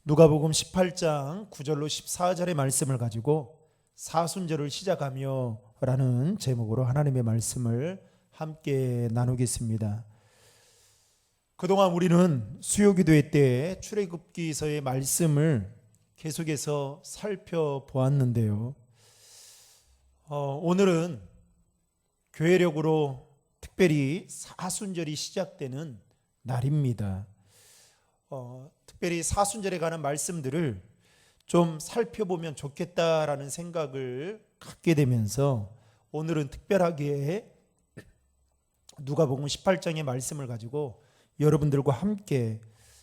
누가복음 18장 9절로 14절의 말씀을 가지고 사순절을 시작하며 라는 제목으로 하나님의 말씀을 함께 나누겠습니다. 그동안 우리는 수요기도회 때 출애굽기서의 말씀을 계속해서 살펴보았는데요. 오늘은 교회력으로 특별히 사순절이 시작되는 날입니다. 특별히 사순절에 관한 말씀들을 좀 살펴보면 좋겠다라는 생각을 갖게 되면서 오늘은 특별하게 누가복음 18장의 말씀을 가지고 여러분들과 함께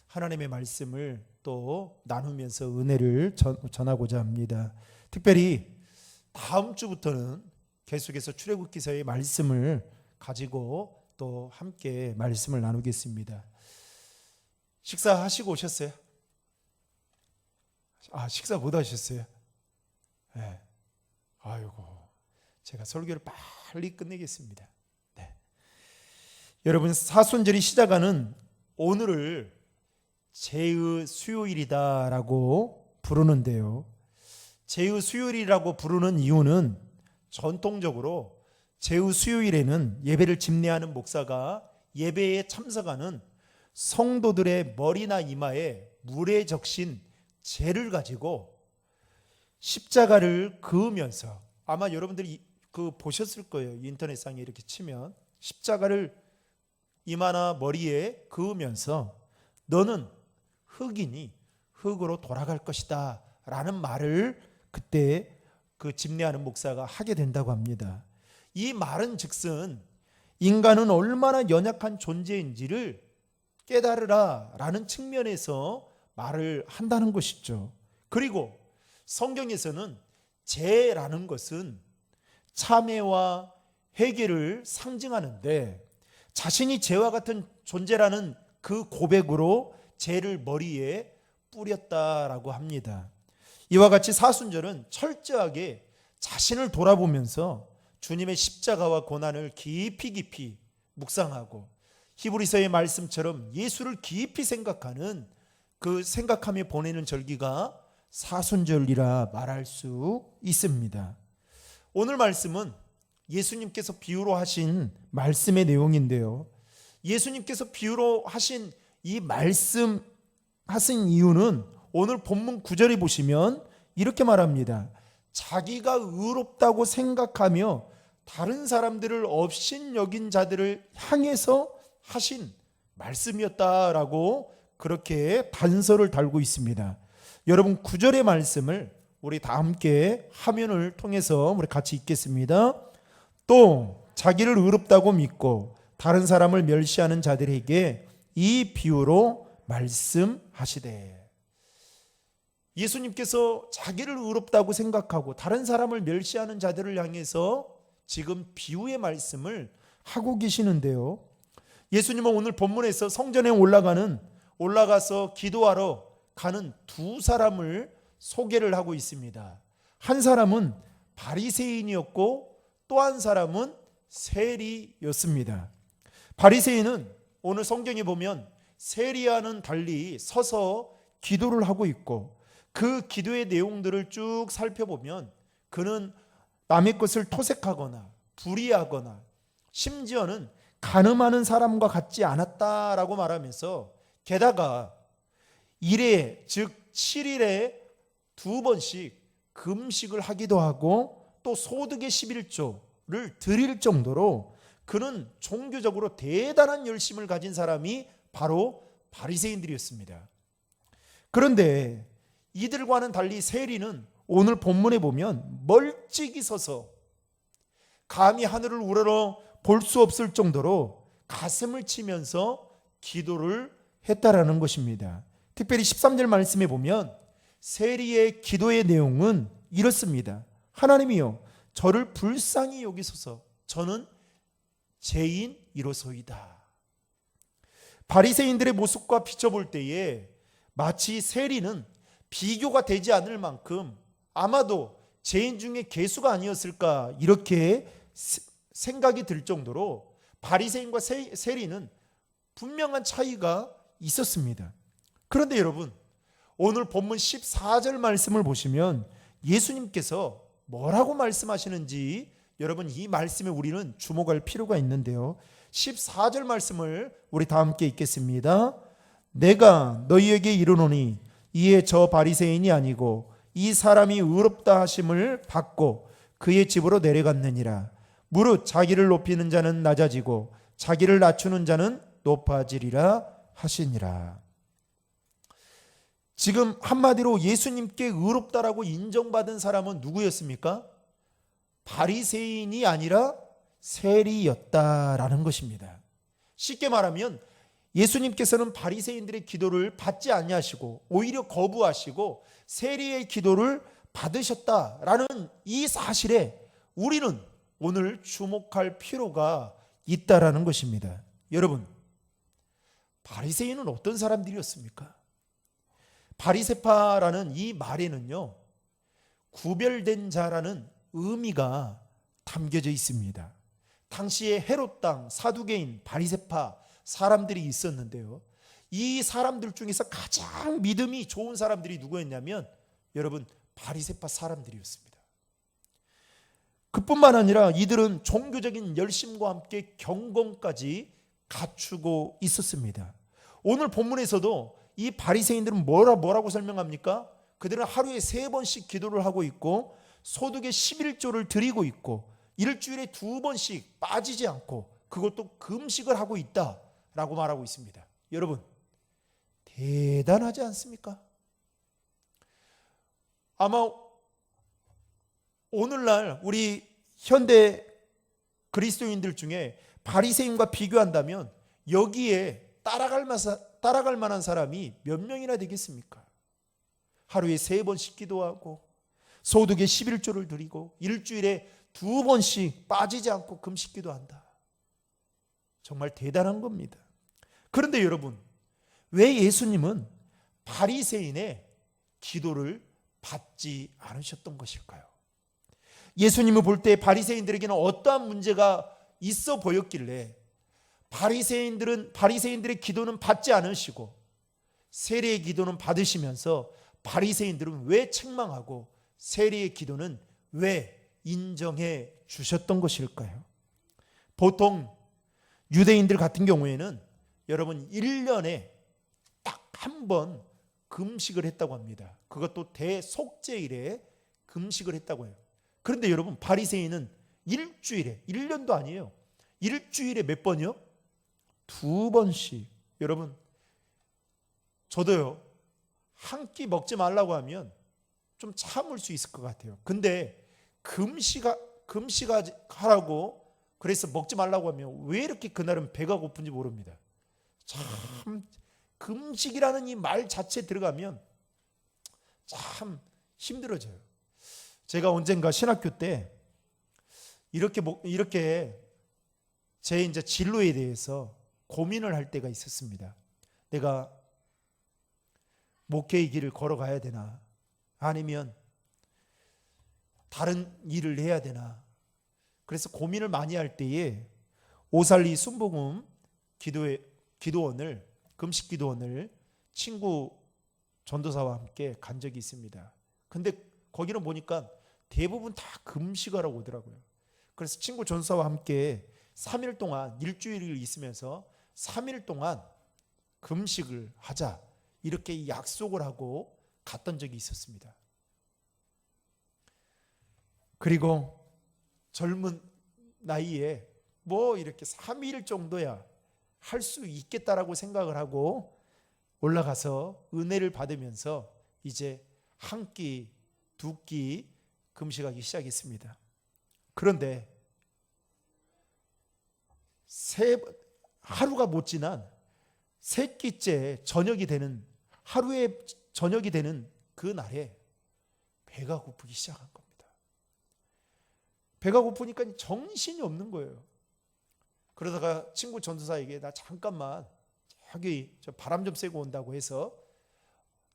하나님의 말씀을 또 나누면서 은혜를 전하고자 합니다. 특별히 다음 주부터는 계속해서 출애굽기서의 말씀을 가지고 또 함께 말씀을 나누겠습니다. 식사하시고 오셨어요? 식사 못 하셨어요? 네. 아이고, 제가 설교를 빨리 끝내겠습니다. 네. 여러분, 사순절이 시작하는 오늘을 제의 수요일이다라고 부르는데요. 제의 수요일이라고 부르는 이유는 전통적으로 제의 수요일에는 예배를 집례하는 목사가 예배에 참석하는 성도들의 머리나 이마에 물에 적신 재를 가지고 십자가를 그으면서, 아마 여러분들이 보셨을 거예요. 인터넷상에 이렇게 치면 십자가를 이마나 머리에 그으면서 너는 흙이니 흙으로 돌아갈 것이다 라는 말을 그때 그 집례하는 목사가 하게 된다고 합니다. 이 말은 즉슨 인간은 얼마나 연약한 존재인지를 깨달으라 라는 측면에서 말을 한다는 것이죠. 그리고 성경에서는 죄라는 것은 참회와 회개를 상징하는데, 자신이 죄와 같은 존재라는 그 고백으로 죄를 머리에 뿌렸다라고 합니다. 이와 같이 사순절은 철저하게 자신을 돌아보면서 주님의 십자가와 고난을 깊이 묵상하고 히브리서의 말씀처럼 예수를 깊이 생각하는 그 생각하며 보내는 절기가 사순절이라 말할 수 있습니다. 오늘 말씀은 예수님께서 비유로 하신 말씀의 내용인데요. 예수님께서 비유로 하신 이 말씀 하신 이유는 오늘 본문 9절에 보시면 이렇게 말합니다. 자기가 의롭다고 생각하며 다른 사람들을 업신여긴 자들을 향해서 하신 말씀이었다라고 그렇게 단서를 달고 있습니다. 여러분, 9절의 말씀을 우리 다 함께 화면을 통해서 우리 같이 읽겠습니다. 또 자기를 의롭다고 믿고 다른 사람을 멸시하는 자들에게 이 비유로 말씀하시되, 예수님께서 자기를 의롭다고 생각하고 다른 사람을 멸시하는 자들을 향해서 지금 비유의 말씀을 하고 계시는데요. 예수님은 오늘 본문에서 성전에 올라가서 기도하러 가는 두 사람을 소개를 하고 있습니다. 한 사람은 바리새인이었고 또 한 사람은 세리였습니다. 바리새인은 오늘 성경에 보면 세리와는 달리 서서 기도를 하고 있고, 그 기도의 내용들을 쭉 살펴보면 그는 남의 것을 토색하거나 불의하거나 심지어는 간음하는 사람과 같지 않았다라고 말하면서, 게다가 7일에 2번씩 금식을 하기도 하고 또 소득의 11조를 드릴 정도로 그는 종교적으로 대단한 열심을 가진 사람이 바로 바리새인들이었습니다. 그런데 이들과는 달리 세리는 오늘 본문에 보면 멀찍이 서서 감히 하늘을 우러러 볼 수 없을 정도로 가슴을 치면서 기도를 했다라는 것입니다. 특별히 13절 말씀에 보면 세리의 기도의 내용은 이렇습니다. 하나님이여, 저를 불쌍히 여기소서. 저는 죄인이로소이다. 바리새인들의 모습과 비춰볼 때에 마치 세리는 비교가 되지 않을 만큼 아마도 죄인 중에 괴수가 아니었을까, 이렇게 생각이 들 정도로 바리새인과 세리는 분명한 차이가 있었습니다. 그런데 여러분, 오늘 본문 14절 말씀을 보시면 예수님께서 뭐라고 말씀하시는지 여러분 이 말씀에 우리는 주목할 필요가 있는데요. 14절 말씀을 우리 다 함께 읽겠습니다. 내가 너희에게 이르노니 이에 저 바리새인이 아니고 이 사람이 의롭다 하심을 받고 그의 집으로 내려갔느니라. 무릇 자기를 높이는 자는 낮아지고 자기를 낮추는 자는 높아지리라 하시니라. 지금 한마디로 예수님께 의롭다라고 인정받은 사람은 누구였습니까? 바리새인이 아니라 세리였다라는 것입니다. 쉽게 말하면 예수님께서는 바리새인들의 기도를 받지 아니하시고 오히려 거부하시고 세리의 기도를 받으셨다라는 이 사실에 우리는 오늘 주목할 필요가 있다라는 것입니다. 여러분, 바리새인은 어떤 사람들이었습니까? 바리새파라는 이 말에는요, 구별된 자라는 의미가 담겨져 있습니다. 당시에 헤롯 땅 사두개인 바리새파 사람들이 있었는데요, 이 사람들 중에서 가장 믿음이 좋은 사람들이 누구였냐면 여러분 바리새파 사람들이었습니다. 그뿐만 아니라 이들은 종교적인 열심과 함께 경건까지 갖추고 있었습니다. 오늘 본문에서도 이 바리새인들은 뭐라고 설명합니까? 그들은 하루에 3번씩 기도를 하고 있고 소득의 11조를 드리고 있고 일주일에 2번씩 빠지지 않고 그것도 금식을 하고 있다라고 말하고 있습니다. 여러분, 대단하지 않습니까? 아마 오늘날 우리 현대 그리스도인들 중에 바리새인과 비교한다면 여기에 따라갈 만한 사람이 몇 명이나 되겠습니까? 하루에 3번씩 기도하고 소득의 11조를 드리고 일주일에 2번씩 빠지지 않고 금식기도 한다. 정말 대단한 겁니다. 그런데 여러분, 왜 예수님은 바리새인의 기도를 받지 않으셨던 것일까요? 예수님을 볼 때 바리새인들에게는 어떠한 문제가 있어 보였길래 바리새인들의 기도는 받지 않으시고 세리의 기도는 받으시면서 바리새인들은 왜 책망하고 세리의 기도는 왜 인정해 주셨던 것일까요? 보통 유대인들 같은 경우에는 여러분 1년에 딱 한 번 금식을 했다고 합니다. 그것도 대속죄일에 금식을 했다고 해요. 그런데 여러분 바리새인은 일주일에 1년도 아니에요. 일주일에 몇 번이요? 2번씩. 여러분 저도요 한 끼 먹지 말라고 하면 좀 참을 수 있을 것 같아요. 근데 금식하라고 그래서 먹지 말라고 하면 왜 이렇게 그날은 배가 고픈지 모릅니다. 참 금식이라는 이 말 자체 들어가면 참 힘들어져요. 제가 언젠가 신학교 때 이렇게 제 이제 진로에 대해서 고민을 할 때가 있었습니다. 내가 목회의 길을 걸어가야 되나 아니면 다른 일을 해야 되나. 그래서 고민을 많이 할 때에 오살리 순복음 금식 기도원을 친구 전도사와 함께 간 적이 있습니다. 근데 거기는 보니까 대부분 다 금식하라고 오더라고요. 그래서 친구 전도사와 함께 3일 동안 일주일을 있으면서 3일 동안 금식을 하자 이렇게 약속을 하고 갔던 적이 있었습니다. 그리고 젊은 나이에 뭐 이렇게 3일 정도야 할 수 있겠다라고 생각을 하고 올라가서 은혜를 받으면서 이제 한 끼, 2끼 금식하기 시작했습니다. 그런데 하루가 못 지난 3끼째 하루에 저녁이 되는 그 날에 배가 고프기 시작한 겁니다. 배가 고프니까 정신이 없는 거예요. 그러다가 친구 전도사에게 나 잠깐만 저기 바람 좀 쐬고 온다고 해서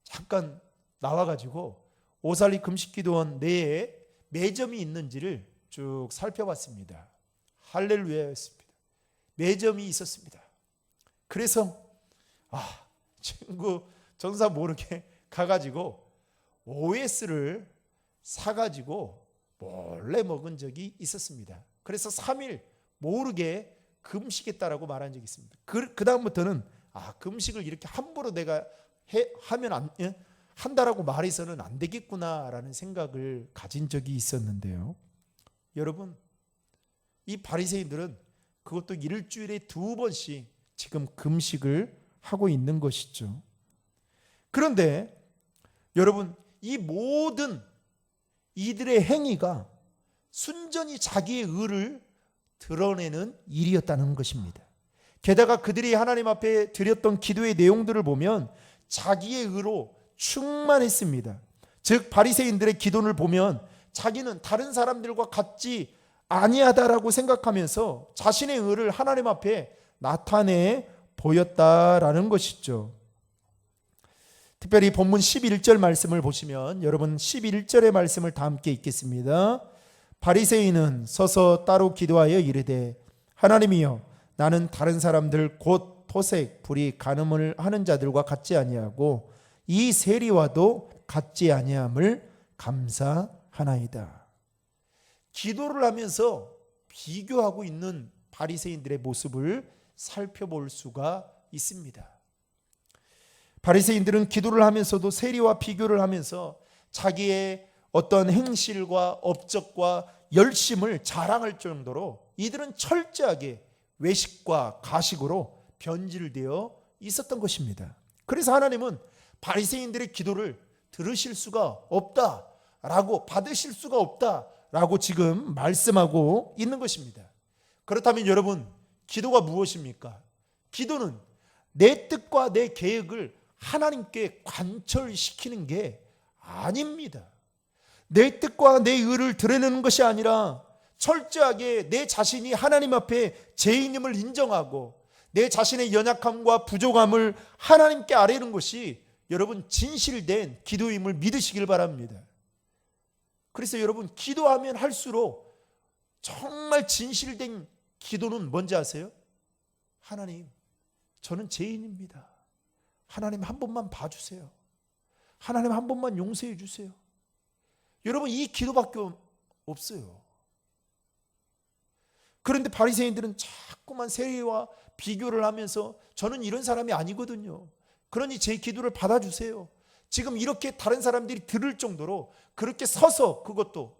잠깐 나와가지고 오살리 금식기도원 내에 매점이 있는지를 쭉 살펴봤습니다. 할렐루야였습니다. 매점이 있었습니다. 그래서 친구 전도사 모르게 가가지고 OS를 사가지고 몰래 먹은 적이 있었습니다. 그래서 3일 모르게 금식했다라고 말한 적이 있습니다. 그 다음부터는 금식을 이렇게 함부로 내가 한다라고 말해서는 안 되겠구나라는 생각을 가진 적이 있었는데요. 여러분, 이 바리새인들은 그것도 일주일에 2번씩 지금 금식을 하고 있는 것이죠. 그런데 여러분, 이 모든 이들의 행위가 순전히 자기의 의를 드러내는 일이었다는 것입니다. 게다가 그들이 하나님 앞에 드렸던 기도의 내용들을 보면 자기의 의로 충만했습니다. 즉 바리새인들의 기도를 보면 자기는 다른 사람들과 같지 아니하다라고 생각하면서 자신의 의를 하나님 앞에 나타내 보였다라는 것이죠. 특별히 본문 11절 말씀을 보시면 여러분 11절의 말씀을 다 함께 읽겠습니다. 바리새인은 서서 따로 기도하여 이르되 하나님이여 나는 다른 사람들 곧 토색, 불의, 간음을 하는 자들과 같지 아니하고 이 세리와도 같지 아니함을 감사하나이다. 기도를 하면서 비교하고 있는 바리새인들의 모습을 살펴볼 수가 있습니다. 바리새인들은 기도를 하면서도 세리와 비교를 하면서 자기의 어떤 행실과 업적과 열심을 자랑할 정도로 이들은 철저하게 외식과 가식으로 변질되어 있었던 것입니다. 그래서 하나님은 바리새인들의 기도를 들으실 수가 없다라고, 받으실 수가 없다라고 지금 말씀하고 있는 것입니다. 그렇다면 여러분, 기도가 무엇입니까? 기도는 내 뜻과 내 계획을 하나님께 관철시키는 게 아닙니다. 내 뜻과 내 의를 드러내는 것이 아니라 철저하게 내 자신이 하나님 앞에 죄인임을 인정하고 내 자신의 연약함과 부족함을 하나님께 아뢰는 것이 여러분 진실된 기도임을 믿으시길 바랍니다. 그래서 여러분, 기도하면 할수록 정말 진실된 기도는 뭔지 아세요? 하나님, 저는 죄인입니다. 하나님 한 번만 봐주세요. 하나님 한 번만 용서해 주세요. 여러분, 이 기도밖에 없어요. 그런데 바리새인들은 자꾸만 세리와 비교를 하면서 저는 이런 사람이 아니거든요. 그러니 제 기도를 받아주세요. 지금 이렇게 다른 사람들이 들을 정도로 그렇게 서서, 그것도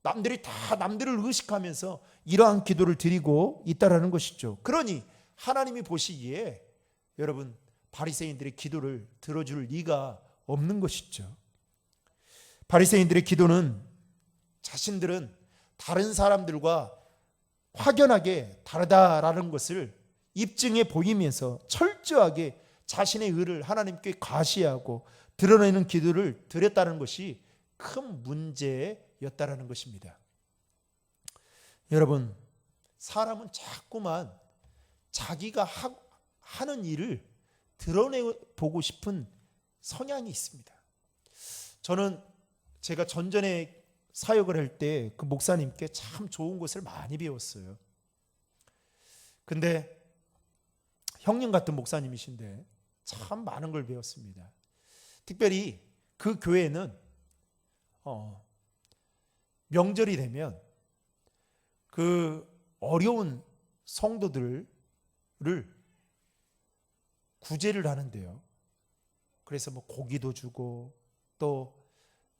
남들이 다 남들을 의식하면서 이러한 기도를 드리고 있다라는 것이죠. 그러니 하나님이 보시기에 여러분, 바리새인들의 기도를 들어줄 리가 없는 것이죠. 바리새인들의 기도는 자신들은 다른 사람들과 확연하게 다르다라는 것을 입증해 보이면서 철저하게 자신의 의를 하나님께 과시하고 드러내는 기도를 드렸다는 것이 큰 문제였다라는 것입니다. 여러분, 사람은 자꾸만 자기가 하는 일을 드러내보고 싶은 성향이 있습니다. 저는 제가 전전에 사역을 할 때 그 목사님께 참 좋은 것을 많이 배웠어요. 근데 형님 같은 목사님이신데 참 많은 걸 배웠습니다. 특별히 그 교회는 명절이 되면 그 어려운 성도들을 구제를 하는데요. 그래서 뭐 고기도 주고 또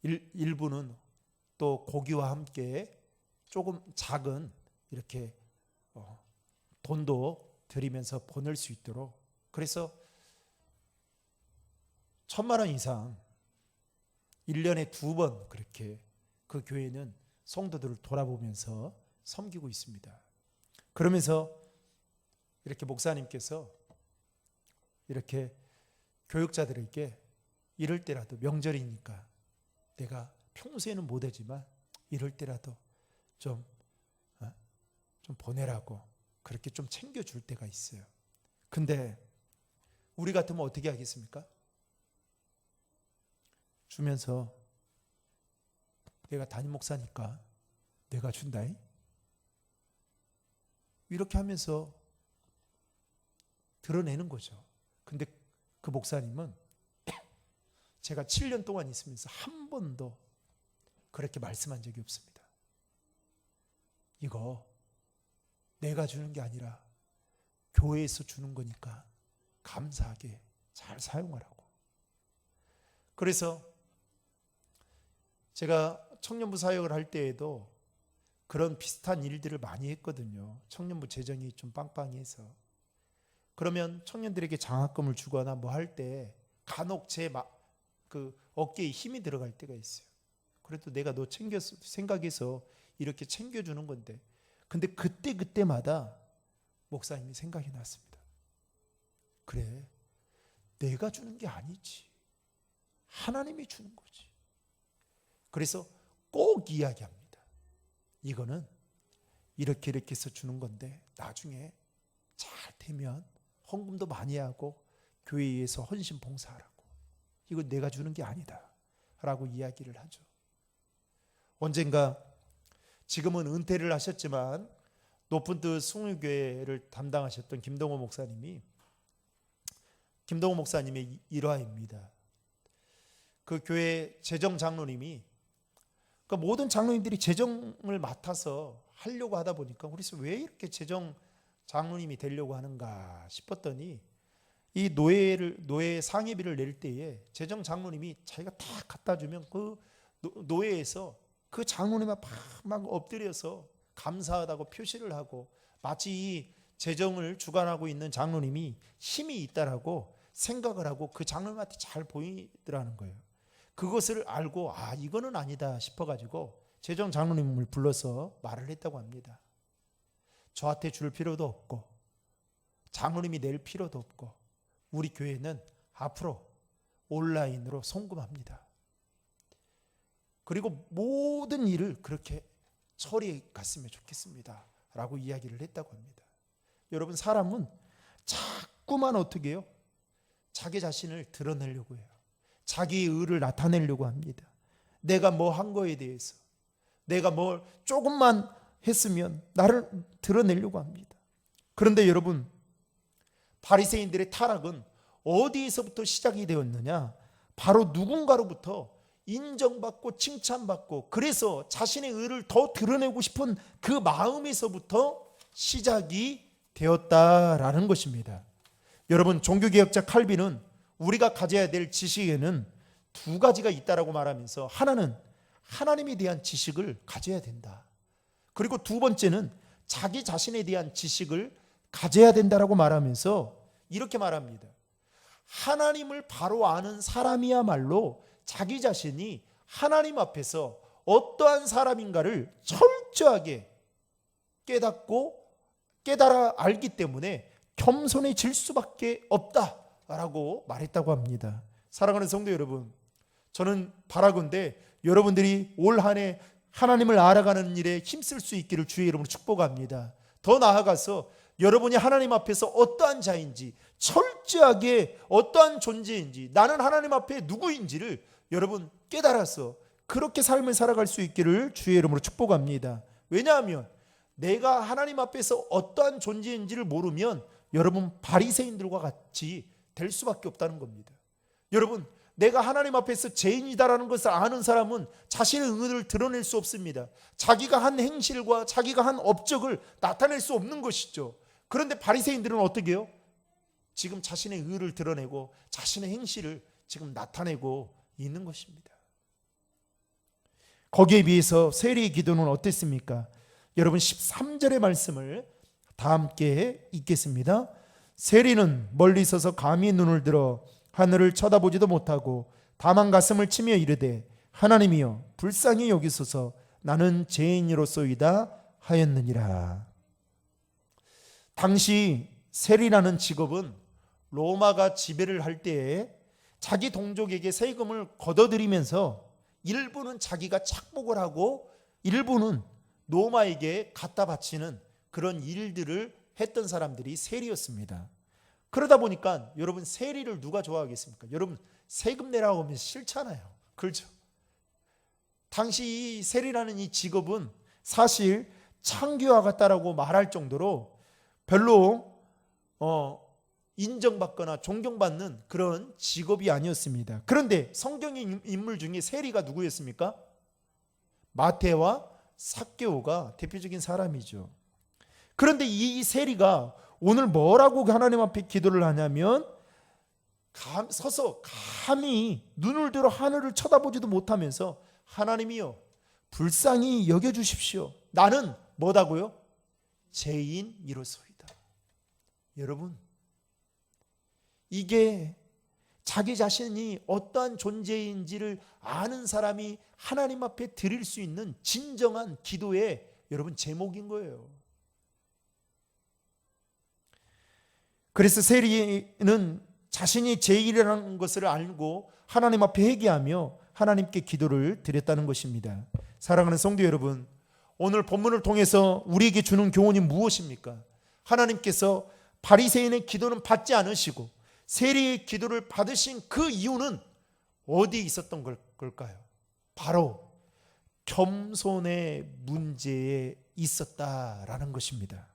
일부는 또 고기와 함께 조금 작은 이렇게 돈도 드리면서 보낼 수 있도록, 그래서 1,000만 원 이상 1년에 2번 그렇게 그 교회는 성도들을 돌아보면서 섬기고 있습니다. 그러면서 이렇게 목사님께서 이렇게 교육자들에게 이럴 때라도, 명절이니까 내가 평소에는 못하지만 이럴 때라도 좀 보내라고 그렇게 좀 챙겨줄 때가 있어요. 근데 우리 같으면 어떻게 하겠습니까? 주면서 내가 담임 목사니까 내가 준다, 이렇게 하면서 드러내는 거죠. 근데 그 목사님은 제가 7년 동안 있으면서 한 번도 그렇게 말씀한 적이 없습니다. 이거 내가 주는 게 아니라 교회에서 주는 거니까 감사하게 잘 사용하라고. 그래서 제가 청년부 사역을 할 때에도 그런 비슷한 일들을 많이 했거든요. 청년부 재정이 좀 빵빵해서. 그러면 청년들에게 장학금을 주거나 뭐 할 때 간혹 제 어깨에 힘이 들어갈 때가 있어요. 그래도 내가 너 생각해서 이렇게 챙겨주는 건데, 근데 그때마다 목사님이 생각이 났습니다. 그래, 내가 주는 게 아니지, 하나님이 주는 거지. 그래서 꼭 이야기합니다. 이거는 이렇게 해서 주는 건데 나중에 잘 되면 헌금도 많이 하고 교회에서 헌신 봉사하라고. 이거 내가 주는 게 아니다 라고 이야기를 하죠. 언젠가, 지금은 은퇴를 하셨지만 높은 뜻 숭일교회를 담당하셨던 김동호 목사님의 일화입니다. 그 교회 재정 장로님이, 그러니까 모든 장로님들이 재정을 맡아서 하려고 하다 보니까 그래서 왜 이렇게 재정 장로님이 되려고 하는가 싶었더니, 이 노예 상회비를 낼 때에 재정 장로님이 자기가 다 갖다 주면 그 노예에서 그 장로님만 막 엎드려서 감사하다고 표시를 하고, 마치 이 재정을 주관하고 있는 장로님이 힘이 있다라고 생각을 하고 그 장로님한테 잘 보이더라는 거예요. 그것을 알고 이거는 아니다 싶어가지고 재정 장로님을 불러서 말을 했다고 합니다. 저한테 줄 필요도 없고 장로님이 낼 필요도 없고 우리 교회는 앞으로 온라인으로 송금합니다. 그리고 모든 일을 그렇게 처리해 갔으면 좋겠습니다 라고 이야기를 했다고 합니다. 여러분, 사람은 자꾸만 어떻게 해요? 자기 자신을 드러내려고 해요. 자기의 의를 나타내려고 합니다. 내가 뭐 한 거에 대해서, 내가 뭘 조금만 했으면 나를 드러내려고 합니다. 그런데 여러분, 바리새인들의 타락은 어디에서부터 시작이 되었느냐? 바로 누군가로부터 인정받고 칭찬받고, 그래서 자신의 의를 더 드러내고 싶은 그 마음에서부터 시작이 되었다라는 것입니다. 여러분, 종교개혁자 칼빈은 우리가 가져야 될 지식에는 두 가지가 있다라고 말하면서, 하나는 하나님에 대한 지식을 가져야 된다. 그리고 두 번째는 자기 자신에 대한 지식을 가져야 된다라고 말하면서 이렇게 말합니다. 하나님을 바로 아는 사람이야말로 자기 자신이 하나님 앞에서 어떠한 사람인가를 철저하게 깨달아 알기 때문에 겸손해질 수밖에 없다라고 말했다고 합니다. 사랑하는 성도 여러분, 저는 바라건대 여러분들이 올 한 해 하나님을 알아가는 일에 힘쓸 수 있기를 주의 이름으로 축복합니다. 더 나아가서 여러분이 하나님 앞에서 어떠한 자인지, 철저하게 어떠한 존재인지, 나는 하나님 앞에 누구인지를 여러분 깨달아서 그렇게 삶을 살아갈 수 있기를 주의 이름으로 축복합니다. 왜냐하면 내가 하나님 앞에서 어떠한 존재인지를 모르면 여러분 바리새인들과 같이 될 수밖에 없다는 겁니다. 여러분, 내가 하나님 앞에서 죄인이다라는 것을 아는 사람은 자신의 의를 드러낼 수 없습니다. 자기가 한 행실과 자기가 한 업적을 나타낼 수 없는 것이죠. 그런데 바리새인들은 어떻게 해요? 지금 자신의 의를 드러내고 자신의 행실을 지금 나타내고 있는 것입니다. 거기에 비해서 세리의 기도는 어땠습니까? 여러분, 13절의 말씀을 다 함께 읽겠습니다. 세리는 멀리 서서 감히 눈을 들어 하늘을 쳐다보지도 못하고 다만 가슴을 치며 이르되 하나님이여 불쌍히 여기소서 나는 죄인이로소이다 하였느니라. 당시 세리라는 직업은 로마가 지배를 할 때에 자기 동족에게 세금을 걷어들이면서 일부는 자기가 착복을 하고 일부는 로마에게 갖다 바치는 그런 일들을 했던 사람들이 세리였습니다. 그러다 보니까 여러분, 세리를 누가 좋아하겠습니까? 여러분, 세금 내라고 하면 싫잖아요. 그렇죠? 당시 이 세리라는 이 직업은 사실 창기와 같다라고 말할 정도로 별로 인정받거나 존경받는 그런 직업이 아니었습니다. 그런데 성경의 인물 중에 세리가 누구였습니까? 마태와 삭개오가 대표적인 사람이죠. 그런데 이 세리가 오늘 뭐라고 하나님 앞에 기도를 하냐면 서서 감히 눈을 들어 하늘을 쳐다보지도 못하면서 하나님이여 불쌍히 여겨주십시오. 나는 뭐다고요? 죄인이로소이다. 여러분, 이게 자기 자신이 어떠한 존재인지를 아는 사람이 하나님 앞에 드릴 수 있는 진정한 기도의 여러분 제목인 거예요. 그래서 세리는 자신이 죄인이라는 것을 알고 하나님 앞에 회개하며 하나님께 기도를 드렸다는 것입니다. 사랑하는 성도 여러분, 오늘 본문을 통해서 우리에게 주는 교훈이 무엇입니까? 하나님께서 바리새인의 기도는 받지 않으시고 세리의 기도를 받으신 그 이유는 어디에 있었던 걸까요? 바로 겸손의 문제에 있었다라는 것입니다.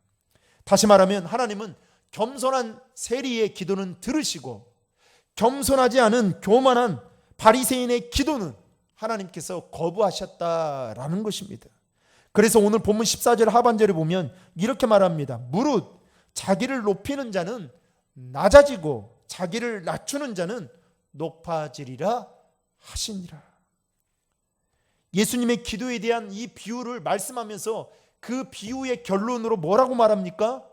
다시 말하면 하나님은 겸손한 세리의 기도는 들으시고 겸손하지 않은 교만한 바리새인의 기도는 하나님께서 거부하셨다라는 것입니다. 그래서 오늘 본문 14절 하반절에 보면 이렇게 말합니다. 무릇 자기를 높이는 자는 낮아지고 자기를 낮추는 자는 높아지리라 하시니라. 예수님의 기도에 대한 이 비유를 말씀하면서 그 비유의 결론으로 뭐라고 말합니까?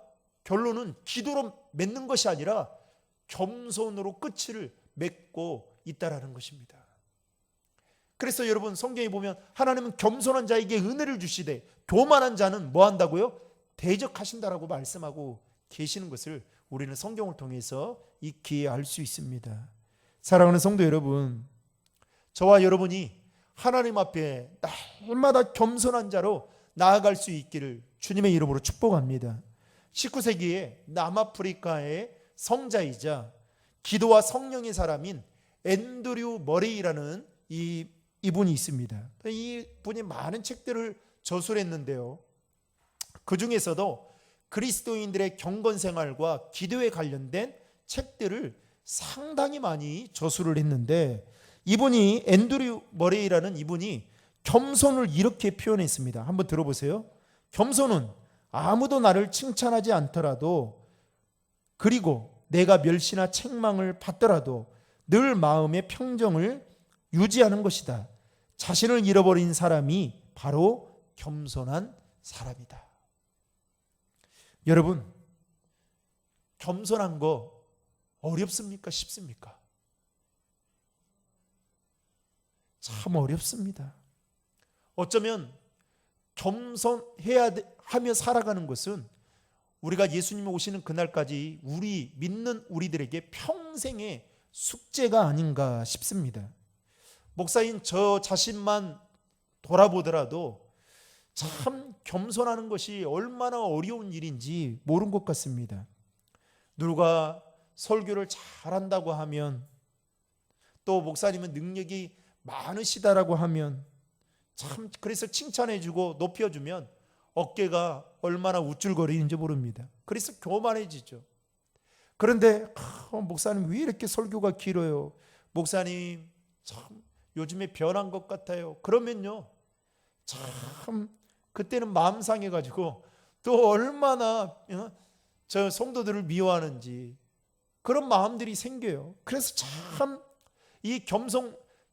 결론은 기도로 맺는 것이 아니라 겸손으로 끝을 맺고 있다라는 것입니다. 그래서 여러분 성경에 보면 하나님은 겸손한 자에게 은혜를 주시되 교만한 자는 뭐 한다고요? 대적하신다라고 말씀하고 계시는 것을 우리는 성경을 통해서 익히 알 수 있습니다. 사랑하는 성도 여러분, 저와 여러분이 하나님 앞에 날마다 겸손한 자로 나아갈 수 있기를 주님의 이름으로 축복합니다. 19세기에 남아프리카의 성자이자 기도와 성령의 사람인 앤드류 머레이라는 이분이 있습니다. 이분이 많은 책들을 저술했는데요. 그 중에서도 그리스도인들의 경건 생활과 기도에 관련된 책들을 상당히 많이 저술을 했는데 이분이 앤드류 머레이라는 이분이 겸손을 이렇게 표현했습니다. 한번 들어보세요. 겸손은 아무도 나를 칭찬하지 않더라도 그리고 내가 멸시나 책망을 받더라도 늘 마음의 평정을 유지하는 것이다. 자신을 잃어버린 사람이 바로 겸손한 사람이다. 여러분, 겸손한 거 어렵습니까? 쉽습니까? 참 어렵습니다. 어쩌면 겸손해야 하며 살아가는 것은 우리가 예수님이 오시는 그날까지 우리 믿는 우리들에게 평생의 숙제가 아닌가 싶습니다. 목사인 저 자신만 돌아보더라도 참 겸손하는 것이 얼마나 어려운 일인지 모른 것 같습니다. 누가 설교를 잘한다고 하면 또 목사님은 능력이 많으시다라고 하면 참 그래서 칭찬해주고 높여주면 어깨가 얼마나 우쭐거리는지 모릅니다. 그래서 교만해지죠. 그런데 목사님 왜 이렇게 설교가 길어요? 목사님 참 요즘에 변한 것 같아요. 그러면요 참 그때는 마음 상해가지고 또 얼마나 저 성도들을 미워하는지 그런 마음들이 생겨요. 그래서 참 이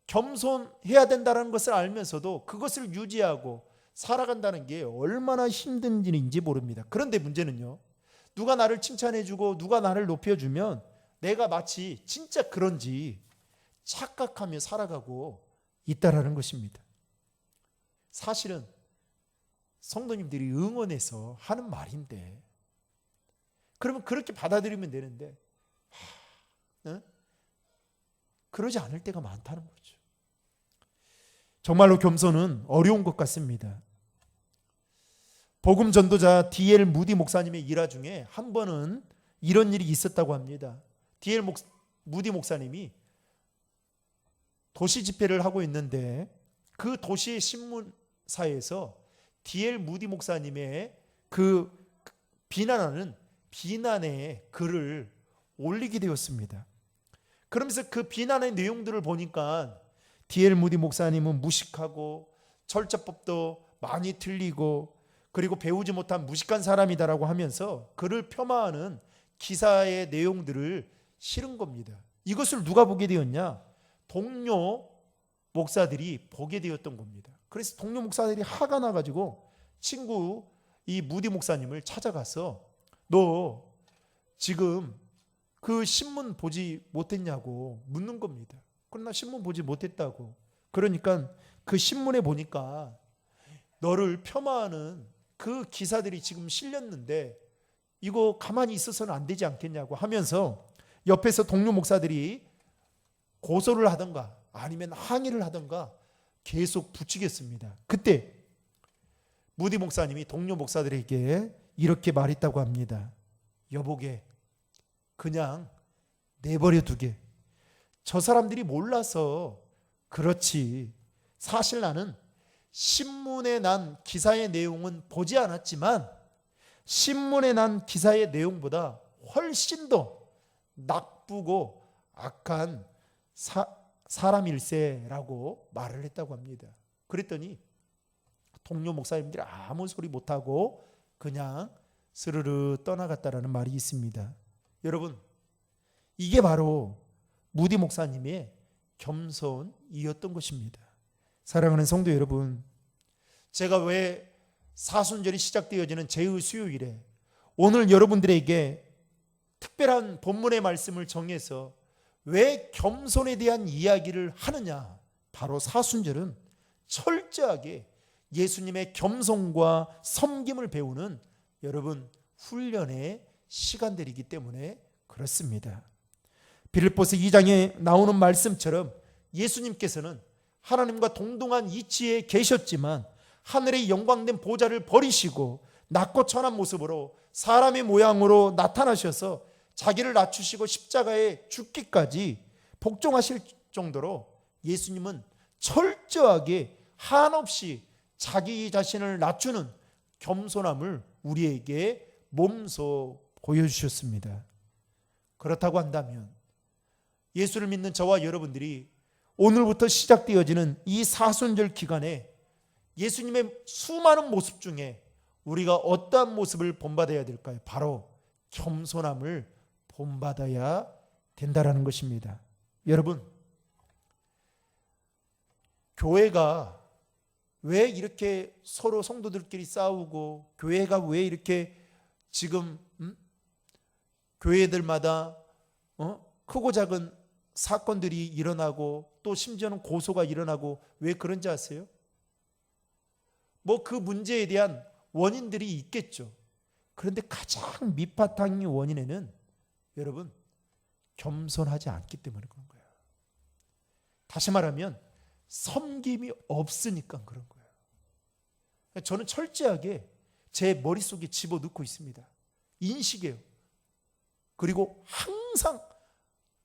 겸손해야 된다는 것을 알면서도 그것을 유지하고 살아간다는 게 얼마나 힘든 일인지 모릅니다. 그런데 문제는요, 누가 나를 칭찬해주고 누가 나를 높여주면 내가 마치 진짜 그런지 착각하며 살아가고 있다라는 것입니다. 사실은 성도님들이 응원해서 하는 말인데 그러면 그렇게 받아들이면 되는데 그러지 않을 때가 많다는 거죠. 정말로 겸손은 어려운 것 같습니다. 복음 전도자 D.L. 무디 목사님의 일화 중에 한 번은 이런 일이 있었다고 합니다. D.L. 무디 목사님이 도시 집회를 하고 있는데 그 도시의 신문사에서 D.L. 무디 목사님의 그 비난하는 비난의 글을 올리게 되었습니다. 그러면서 그 비난의 내용들을 보니까 D.L. 무디 목사님은 무식하고 철저법도 많이 틀리고 그리고 배우지 못한 무식한 사람이다라고 하면서 그를 폄하하는 기사의 내용들을 실은 겁니다. 이것을 누가 보게 되었냐? 동료 목사들이 보게 되었던 겁니다. 그래서 동료 목사들이 화가 나가지고 친구 이 무디 목사님을 찾아가서 너 지금 그 신문 보지 못했냐고 묻는 겁니다. 그러나 신문 보지 못했다고. 그러니까 그 신문에 보니까 너를 폄하하는 그 기사들이 지금 실렸는데 이거 가만히 있어서는 안 되지 않겠냐고 하면서 옆에서 동료 목사들이 고소를 하던가 아니면 항의를 하던가 계속 붙이겠습니다. 그때 무디 목사님이 동료 목사들에게 이렇게 말했다고 합니다. 여보게 그냥 내버려 두게. 저 사람들이 몰라서 그렇지. 사실 나는 신문에 난 기사의 내용은 보지 않았지만 신문에 난 기사의 내용보다 훨씬 더 나쁘고 악한 사람일세라고 말을 했다고 합니다. 그랬더니 동료 목사님들이 아무 소리 못하고 그냥 스르르 떠나갔다라는 말이 있습니다. 여러분, 이게 바로 무디 목사님의 겸손이었던 것입니다. 사랑하는 성도 여러분, 제가 왜 사순절이 시작되어지는 제2 수요일에 오늘 여러분들에게 특별한 본문의 말씀을 정해서 왜 겸손에 대한 이야기를 하느냐? 바로 사순절은 철저하게 예수님의 겸손과 섬김을 배우는 여러분 훈련의 시간들이기 때문에 그렇습니다. 빌립보서 2장에 나오는 말씀처럼 예수님께서는 하나님과 동등한 이치에 계셨지만 하늘의 영광된 보좌를 버리시고 낮고 천한 모습으로 사람의 모양으로 나타나셔서 자기를 낮추시고 십자가에 죽기까지 복종하실 정도로 예수님은 철저하게 한없이 자기 자신을 낮추는 겸손함을 우리에게 몸소 보여주셨습니다. 그렇다고 한다면 예수를 믿는 저와 여러분들이 오늘부터 시작되어지는 이 사순절 기간에 예수님의 수많은 모습 중에 우리가 어떠한 모습을 본받아야 될까요? 바로 겸손함을 본받아야 된다라는 것입니다. 여러분, 교회가 왜 이렇게 서로 성도들끼리 싸우고 교회가 왜 이렇게 지금 교회들마다 크고 작은 사건들이 일어나고 또 심지어는 고소가 일어나고 왜 그런지 아세요? 뭐 그 문제에 대한 원인들이 있겠죠. 그런데 가장 밑바탕의 원인에는 여러분 겸손하지 않기 때문에 그런 거예요. 다시 말하면 섬김이 없으니까 그런 거예요. 저는 철저하게 제 머릿속에 집어넣고 있습니다. 인식이에요. 그리고 항상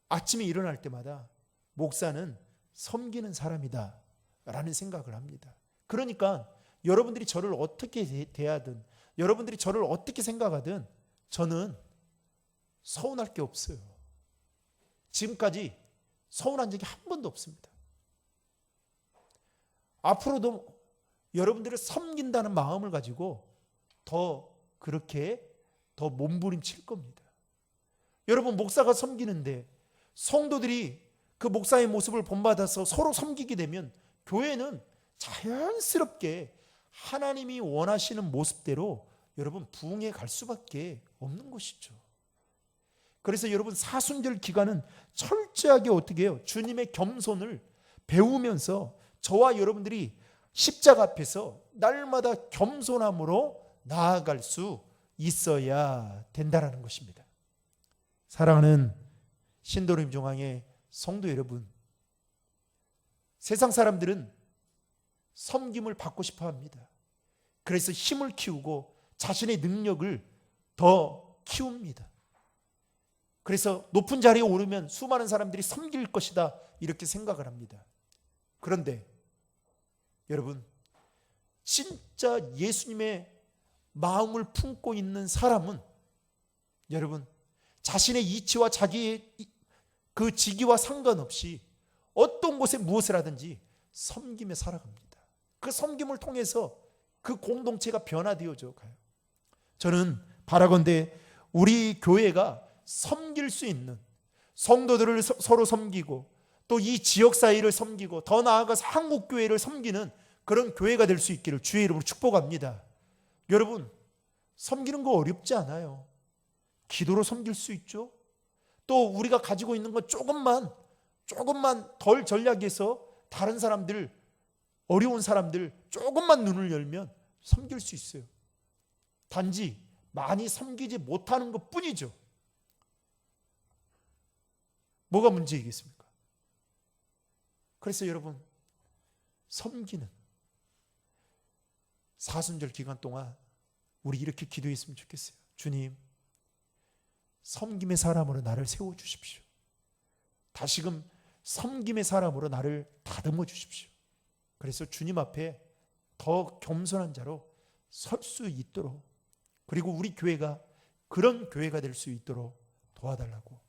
아침에 일어날 때마다 목사는 섬기는 사람이다 라는 생각을 합니다. 그러니까 여러분들이 저를 어떻게 대하든 여러분들이 저를 어떻게 생각하든 저는 서운할 게 없어요. 지금까지 서운한 적이 한 번도 없습니다. 앞으로도 여러분들을 섬긴다는 마음을 가지고 그렇게 더 몸부림칠 겁니다. 여러분, 목사가 섬기는데 성도들이 그 목사의 모습을 본받아서 서로 섬기게 되면 교회는 자연스럽게 하나님이 원하시는 모습대로 여러분 부흥해 갈 수밖에 없는 것이죠. 그래서 여러분 사순절 기간은 철저하게 어떻게 해요? 주님의 겸손을 배우면서 저와 여러분들이 십자가 앞에서 날마다 겸손함으로 나아갈 수 있어야 된다라는 것입니다. 사랑하는 신도림 중앙의 성도 여러분, 세상 사람들은 섬김을 받고 싶어 합니다. 그래서 힘을 키우고 자신의 능력을 더 키웁니다. 그래서 높은 자리에 오르면 수많은 사람들이 섬길 것이다 이렇게 생각을 합니다. 그런데 여러분, 진짜 예수님의 마음을 품고 있는 사람은 여러분 자신의 이치와 자기의 그 직위와 상관없이 어떤 곳에 무엇을 하든지 섬김에 살아갑니다. 그 섬김을 통해서 그 공동체가 변화되어져 가요. 저는 바라건대 우리 교회가 섬길 수 있는, 성도들을 서로 섬기고 또 이 지역사회를 섬기고 더 나아가서 한국교회를 섬기는 그런 교회가 될 수 있기를 주의 이름으로 축복합니다. 여러분, 섬기는 거 어렵지 않아요. 기도로 섬길 수 있죠. 또 우리가 가지고 있는 건 조금만 덜 전략해서 다른 사람들, 어려운 사람들 조금만 눈을 열면 섬길 수 있어요. 단지 많이 섬기지 못하는 것 뿐이죠. 뭐가 문제이겠습니까? 그래서 여러분, 섬기는 사순절 기간 동안 우리 이렇게 기도했으면 좋겠어요. 주님, 섬김의 사람으로 나를 세워주십시오. 다시금 섬김의 사람으로 나를 다듬어 주십시오. 그래서 주님 앞에 더 겸손한 자로 설 수 있도록, 그리고 우리 교회가 그런 교회가 될 수 있도록 도와달라고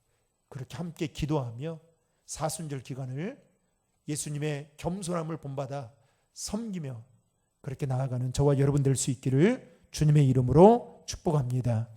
그렇게 함께 기도하며 사순절 기간을 예수님의 겸손함을 본받아 섬기며 그렇게 나아가는 저와 여러분 될 수 있기를 주님의 이름으로 축복합니다.